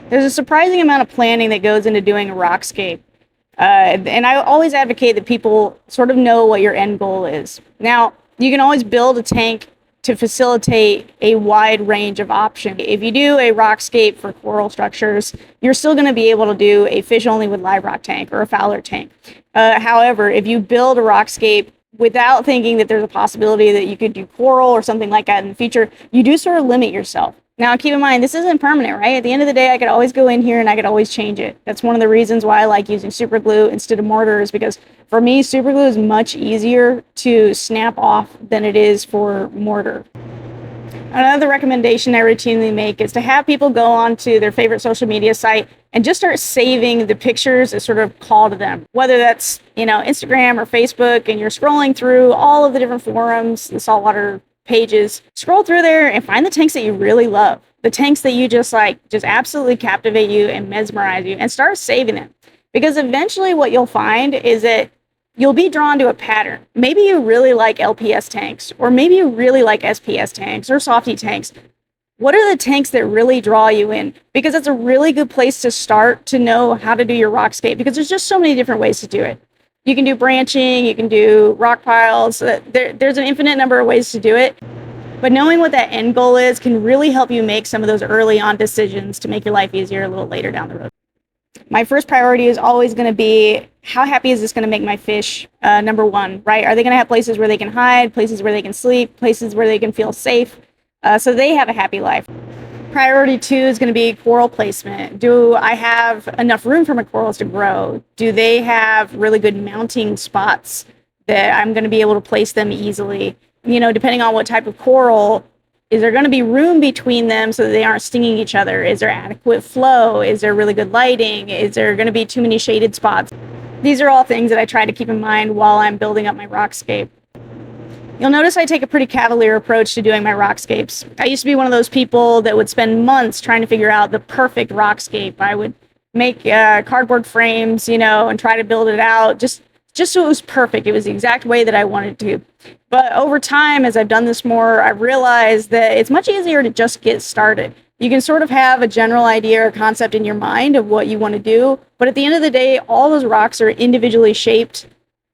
There's a surprising amount of planning that goes into doing a rockscape. And I always advocate that people sort of know what your end goal is. Now, you can always build a tank to facilitate a wide range of options. If you do a rockscape for coral structures, you're still going to be able to do a fish only with live rock tank or a Fowler tank. However, if you build a rockscape without thinking that there's a possibility that you could do coral or something like that in the future, you do sort of limit yourself. Now, keep in mind, this isn't permanent, right? At the end of the day, I could always go in here and I could always change it. That's one of the reasons why I like using super glue instead of mortar, is because for me, super glue is much easier to snap off than it is for mortar. Another recommendation I routinely make is to have people go onto their favorite social media site and just start saving the pictures that sort of call to them. Whether that's, Instagram or Facebook, and you're scrolling through all of the different forums, the saltwater pages, scroll through there and find the tanks that you really love. The tanks that you just absolutely captivate you and mesmerize you, and start saving them. Because eventually what you'll find is that you'll be drawn to a pattern. Maybe you really like LPS tanks, or maybe you really like SPS tanks or softy tanks. What are the tanks that really draw you in? Because it's a really good place to start to know how to do your rockscape, because there's just so many different ways to do it. You can do branching, you can do rock piles. There's an infinite number of ways to do it. But knowing what that end goal is can really help you make some of those early on decisions to make your life easier a little later down the road. My first priority is always going to be, how happy is this going to make my fish? Number one, right? Are they going to have places where they can hide, places where they can sleep, places where they can feel safe, so they have a happy life? Priority 2 is going to be coral placement. Do I have enough room for my corals to grow? Do they have really good mounting spots that I'm going to be able to place them easily? Depending on what type of coral, is there going to be room between them so that they aren't stinging each other? Is there adequate flow? Is there really good lighting? Is there going to be too many shaded spots? These are all things that I try to keep in mind while I'm building up my rockscape. You'll notice I take a pretty cavalier approach to doing my rockscapes. I used to be one of those people that would spend months trying to figure out the perfect rockscape. I would make cardboard frames, and try to build it out just so it was perfect. It was the exact way that I wanted to. But over time, as I've done this more, I've realized that it's much easier to just get started. You can sort of have a general idea or concept in your mind of what you want to do, but at the end of the day, all those rocks are individually shaped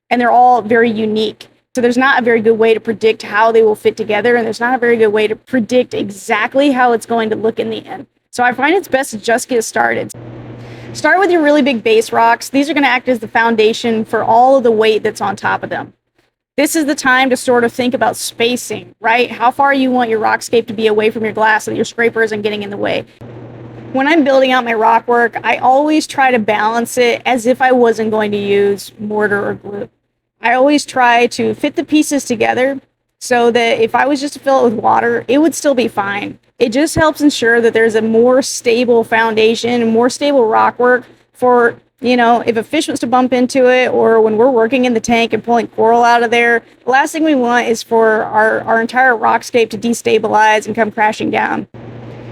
and they're all very unique. So there's not a very good way to predict how they will fit together, and there's not a very good way to predict exactly how it's going to look in the end. So I find it's best to just get started. Start with your really big base rocks. These are going to act as the foundation for all of the weight that's on top of them. This is the time to sort of think about spacing, right? How far you want your rockscape to be away from your glass so that your scraper isn't getting in the way. When I'm building out my rock work, I always try to balance it as if I wasn't going to use mortar or glue. I always try to fit the pieces together so that if I was just to fill it with water, it would still be fine. It just helps ensure that there's a more stable foundation, more stable rock work for, if a fish wants to bump into it, or when we're working in the tank and pulling coral out of there, the last thing we want is for our entire rockscape to destabilize and come crashing down.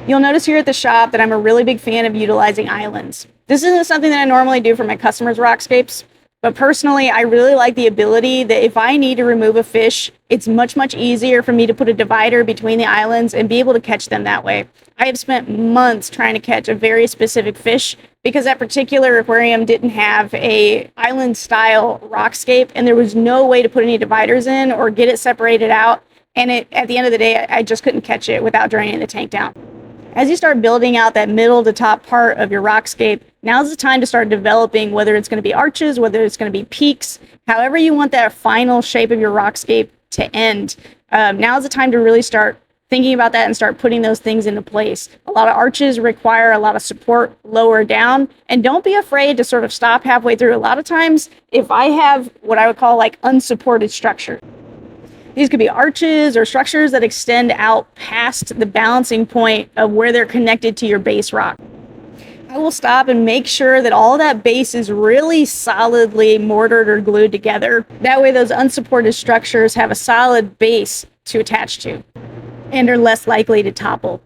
You'll notice here at the shop that I'm a really big fan of utilizing islands. This isn't something that I normally do for my customers' rockscapes, but personally, I really like the ability that if I need to remove a fish, it's much, much easier for me to put a divider between the islands and be able to catch them that way. I have spent months trying to catch a very specific fish because that particular aquarium didn't have a island-style rockscape, and there was no way to put any dividers in or get it separated out. And at the end of the day, I just couldn't catch it without draining the tank down. As you start building out that middle to top part of your rockscape, now's the time to start developing whether it's going to be arches, whether it's going to be peaks, however you want that final shape of your rockscape to end. Now's the time to really start thinking about that and start putting those things into place. A lot of arches require a lot of support lower down, and don't be afraid to sort of stop halfway through. A lot of times, if I have what I would call unsupported structure, these could be arches or structures that extend out past the balancing point of where they're connected to your base rock. I will stop and make sure that all of that base is really solidly mortared or glued together. That way those unsupported structures have a solid base to attach to and are less likely to topple.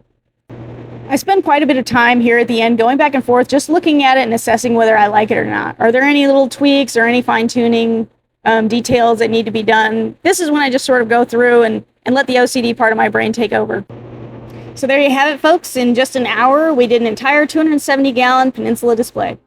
I spend quite a bit of time here at the end going back and forth, just looking at it and assessing whether I like it or not. Are there any little tweaks or any fine-tuning details that need to be done? This is when I just sort of go through and let the OCD part of my brain take over. So there you have it, folks. In just an hour, we did an entire 270-gallon Peninsula display.